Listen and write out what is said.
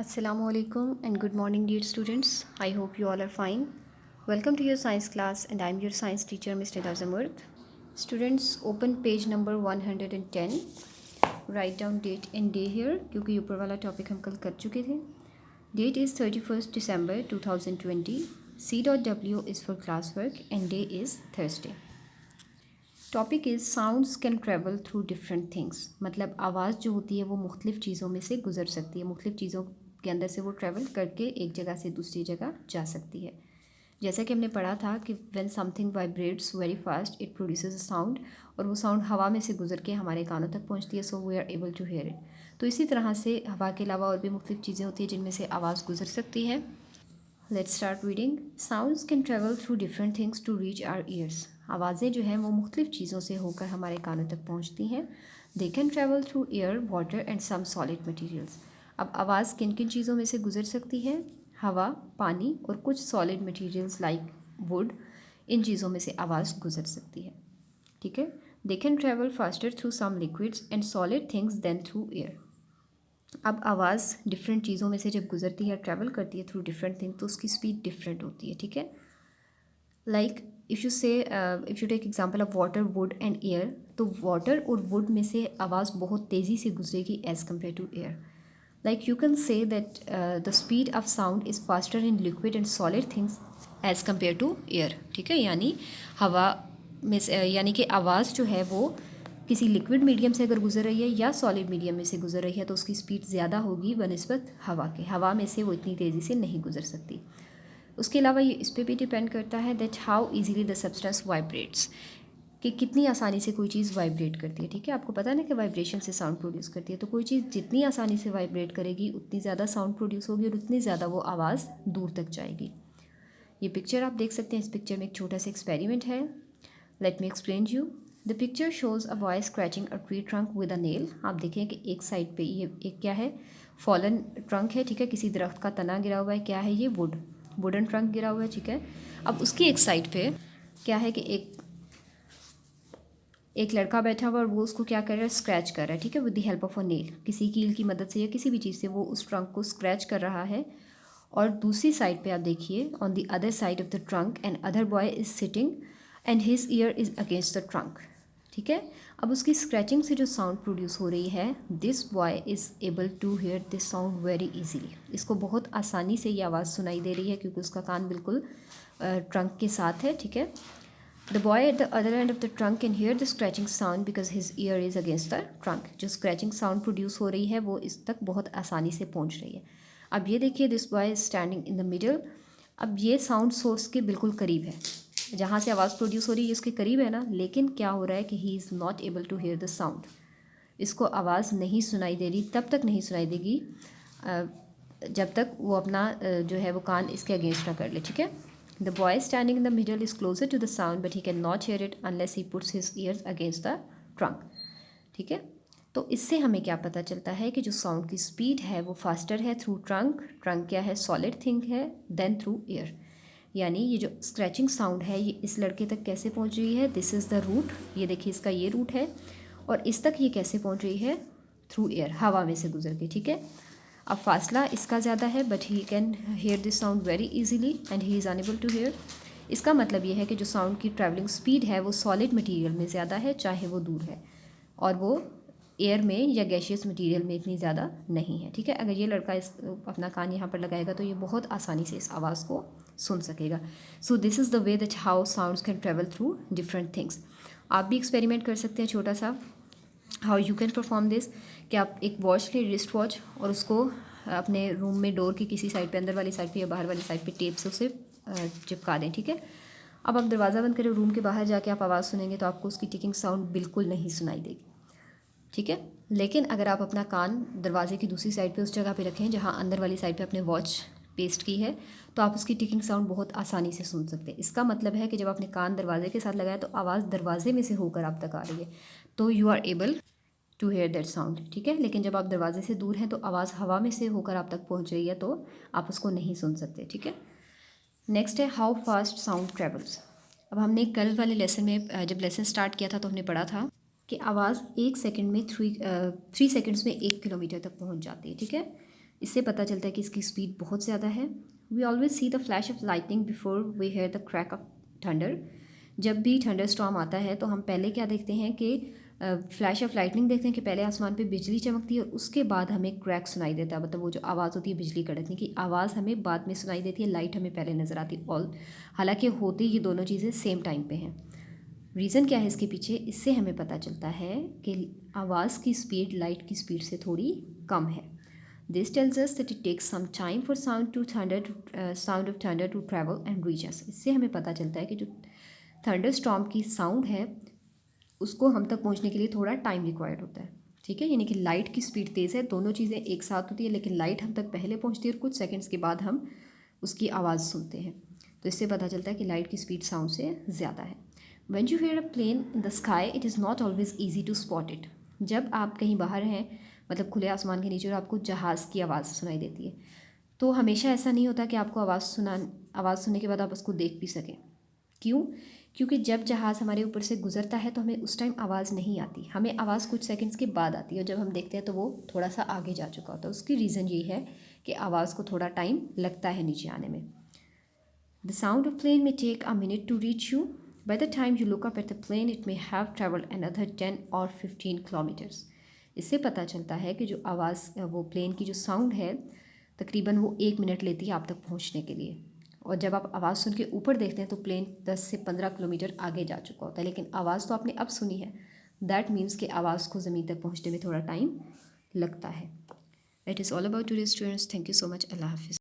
Assalamualaikum and good morning dear students. I hope you all are fine. Welcome to your science class and I am your science teacher Mr. Dazamurd. Students, open page number 110. Write down date and day here क्योंकि ऊपर वाला topic हम कल कर चुके थे. Date is 31st December 2020. C.W is for classwork and day is Thursday. Topic is sounds can travel through different things. मतलब आवाज़ जो होती है वो मुख्तलिफ़ चीज़ों में से गुजर सकती है, मुख्तलिफ़ चीज़ों के अंदर से वो ट्रेवल करके एक जगह से दूसरी जगह जा सकती है. जैसा कि हमने पढ़ा था कि when something vibrates very fast it produces a sound, और वो साउंड हवा में से गुजर के हमारे कानों तक पहुंचती है, so we are able to hear it. तो इसी तरह से हवा के अलावा और भी मुख्तलिफ़ चीज़ें होती हैं जिनमें से आवाज़ गुजर सकती है. Let's start reading. Sounds can travel through different things to reach our ears. आवाज़ें जो हैं वो मुख्तलिफ़ चीज़ों से होकर हमारे कानों तक पहुँचती हैं. They can travel through air, water and some solid materials. अब आवाज़ किन किन चीज़ों में से गुजर सकती है? हवा, पानी और कुछ सॉलिड मटीरियल्स लाइक वुड. इन चीज़ों में से आवाज़ गुजर सकती है. ठीक है. They can travel faster through some liquids and solid things than through air. अब आवाज़ डिफरेंट चीज़ों में से जब गुजरती है, ट्रैवल करती है थ्रू डिफरेंट थिंग, तो उसकी स्पीड डिफरेंट होती है. ठीक है. Like if you take example of water, wood and air, तो वाटर और वुड में से आवाज़ बहुत तेज़ी से गुजरेगी as compared to air. Like you can say that the speed of sound is faster in liquid and solid things as compared to air. ठीक है. यानी हवा में से यानी कि आवाज़ जो है वो किसी लिक्विड मीडियम से अगर गुजर रही है या सॉलिड मीडियम में से गुजर रही है तो उसकी स्पीड ज़्यादा होगी बनिस्बत हवा के. हवा में से वो इतनी तेज़ी से नहीं गुजर सकती. उसके अलावा ये इस पर भी डिपेंड करता है that how easily the substance vibrates, कि कितनी आसानी से कोई चीज़ वाइब्रेट करती है. ठीक है. आपको पता है ना कि वाइब्रेशन से साउंड प्रोड्यूस करती है, तो कोई चीज़ जितनी आसानी से वाइब्रेट करेगी उतनी ज़्यादा साउंड प्रोड्यूस होगी और उतनी ज़्यादा वो आवाज़ दूर तक जाएगी. ये पिक्चर आप देख सकते हैं. इस पिक्चर में एक छोटा सा एक्सपेरिमेंट है. Let me explain you. The picture shows a boy scratching a tree trunk with a nail. आप देखें कि एक साइड पे ये एक क्या है, फॉलन ट्रंक है. ठीक है. किसी दरख्त का तना गिरा हुआ है. क्या है ये? वुडन ट्रंक गिरा हुआ है. ठीक है. अब उसकी एक साइड पे क्या है कि एक लड़का बैठा हुआ और वो उसको क्या कर रहा है? स्क्रैच कर रहा है. ठीक है. With the help of a nail, किसी कील की मदद से या किसी भी चीज़ से वो उस ट्रंक को स्क्रैच कर रहा है. और दूसरी साइड पे आप देखिए, on the other side of the trunk and other boy is sitting and his year is against the trunk. ठीक है. अब उसकी स्क्रैचिंग से जो साउंड प्रोड्यूस हो रही है, this boy is able to hear this sound very easily. इसको बहुत आसानी से ये आवाज़ सुनाई दे रही है क्योंकि उसका कान बिल्कुल ट्रंक के साथ है. ठीक है. The boy at the other end of the trunk can here the scratching sound because his year is against the trunk. जो स्क्रैचिंग साउंड प्रोड्यूस हो रही है वो इस तक बहुत आसानी से पहुँच रही है. अब ये देखिए, this boy is standing in the middle. अब ये साउंड सोर्स के बिल्कुल करीब है, जहाँ से आवाज़ प्रोड्यूस हो रही है इसके करीब है ना. लेकिन क्या हो रहा है कि he is not able to hear the sound. इसको आवाज़ नहीं सुनाई दे रही. तब तक नहीं सुनाई देगी जब तक वो अपना जो है वो कान इसके अगेंस्ट ना कर ले. ठीक है. The boy standing in the middle is closer to the sound but he can not hear it unless he puts his ears against the trunk. ठीक है. तो इससे हमें क्या पता चलता है कि जो साउंड की स्पीड है वो फास्टर है थ्रू ट्रंक. ट्रंक क्या है? सॉलिड थिंग है. Then through air. यानी ये जो स्क्रैचिंग साउंड है ये इस लड़के तक कैसे पहुंच रही है? This is the route. ये देखिए, इसका ये रूट है. और इस तक ये कैसे पहुंच रही है? थ्रू एयर, हवा में से गुजर के. ठीक है. अब फासला इसका ज़्यादा है but he can hear this sound very easily and he is unable to hear. इसका मतलब ये है कि जो साउंड की ट्रैवलिंग स्पीड है वो सॉलिड मटीरियल में ज़्यादा है, चाहे वो दूर है, और वो एयर में या गैशियस मटेरियल में इतनी ज़्यादा नहीं है. ठीक है. अगर ये लड़का इस अपना कान यहाँ पर लगाएगा तो ये बहुत आसानी से इस आवाज़ को सुन सकेगा. So this is the way that how sounds can travel through different things. आप भी एक्सपेरिमेंट कर सकते हैं छोटा सा. How you can perform this, कि आप एक वॉच ले, रिस्ट वॉच, और उसको अपने रूम में डोर की किसी साइड पे, अंदर वाली साइड पे या बाहर वाली साइड पे टेप से उसे चिपका दें. ठीक है. अब आप दरवाज़ा बंद करें, रूम के बाहर जाके आप आवाज़ सुनेंगे तो आपको उसकी टिकिंग साउंड बिल्कुल नहीं सुनाई देगी. ठीक है. लेकिन अगर आप अपना कान दरवाजे की दूसरी साइड पे उस जगह पे रखें जहाँ अंदर वाली साइड पे आपने वॉच पेस्ट की है, तो आप उसकी टिकिंग साउंड बहुत आसानी से सुन सकते हैं. इसका मतलब है कि जब आपने कान दरवाजे के साथ लगाया तो आवाज़ दरवाजे में से होकर आप तक आ रही है, तो you are able to hear that sound. ठीक है. लेकिन जब आप दरवाजे से दूर हैं तो आवाज़ हवा में से होकर आप तक पहुँच रही है, तो आप उसको नहीं सुन सकते. ठीक है. नेक्स्ट है हाउ फास्ट साउंड ट्रेवल्स. अब हमने कल वाले लेसन में जब लेसन स्टार्ट किया था तो हमने पढ़ा था कि आवाज़ 1 सेकंड में थ्री सेकंड्स में 1 किलोमीटर तक पहुंच जाती है. ठीक है. इससे पता चलता है कि इसकी स्पीड बहुत ज़्यादा है। We always see the flash of lightning before we hear the crack of thunder. जब भी थंडर स्टॉर्म आता है तो हम पहले क्या देखते हैं कि फ्लैश ऑफ लाइटनिंग देखते हैं कि पहले आसमान पे बिजली चमकती है और उसके बाद हमें क्रैक सुनाई देता है, मतलब वो जो आवाज़ होती है बिजली कड़कने की आवाज़ हमें बाद में सुनाई देती है, लाइट हमें पहले नज़र आती है। ऑल हालांकि होती ये दोनों चीज़ें सेम टाइम पे हैं। रीज़न क्या है इसके पीछे, इससे हमें पता चलता है कि आवाज़ की स्पीड लाइट की स्पीड से थोड़ी कम है। This tells us that it takes some time for sound of thunder to travel and reach us. इससे हमें पता चलता है कि जो थंडर स्टॉर्म की साउंड है उसको हम तक पहुंचने के लिए थोड़ा टाइम रिक्वायर्ड होता है। ठीक है, यानी कि लाइट की स्पीड तेज़ है, दोनों चीज़ें एक साथ होती है, लेकिन लाइट हम तक पहले पहुंचती है और कुछ सेकंड्स के बाद हम उसकी आवाज़ सुनते हैं। तो इससे पता चलता है कि लाइट की स्पीड साउंड से ज़्यादा है। When you hear a plane in the sky it is not always easy to spot it. जब आप कहीं बाहर हैं, मतलब खुले आसमान के नीचे, और आपको जहाज़ की आवाज़ सुनाई देती है, तो हमेशा ऐसा नहीं होता कि आपको आवाज़ सुनने के बाद आप उसको देख भी सकें। क्यों? क्योंकि जब जहाज़ हमारे ऊपर से गुजरता है तो हमें उस टाइम आवाज़ नहीं आती, हमें आवाज़ कुछ सेकंड्स के बाद आती है, और जब हम देखते हैं तो वो थोड़ा सा आगे जा चुका होता है। उसकी रीज़न यही है कि आवाज़ को थोड़ा टाइम लगता है नीचे आने में। The sound of plane may take a minute to reach you. By the time you look up at the plane, it may have traveled another 10 or 15 kilometers. इससे पता चलता है कि जो आवाज़ वो प्लेन की जो साउंड है तकरीबन वो 1 मिनट लेती है आप तक पहुंचने के लिए। और जब आप आवाज़ सुन के ऊपर देखते हैं तो प्लेन 10 से 15 किलोमीटर आगे जा चुका होता है, लेकिन आवाज़ तो आपने अब सुनी है। दैट मीन्स कि आवाज़ को ज़मीन तक पहुँचने में थोड़ा टाइम लगता है। It is all about today students. Thank you so much. अल्लाह हाफिज़।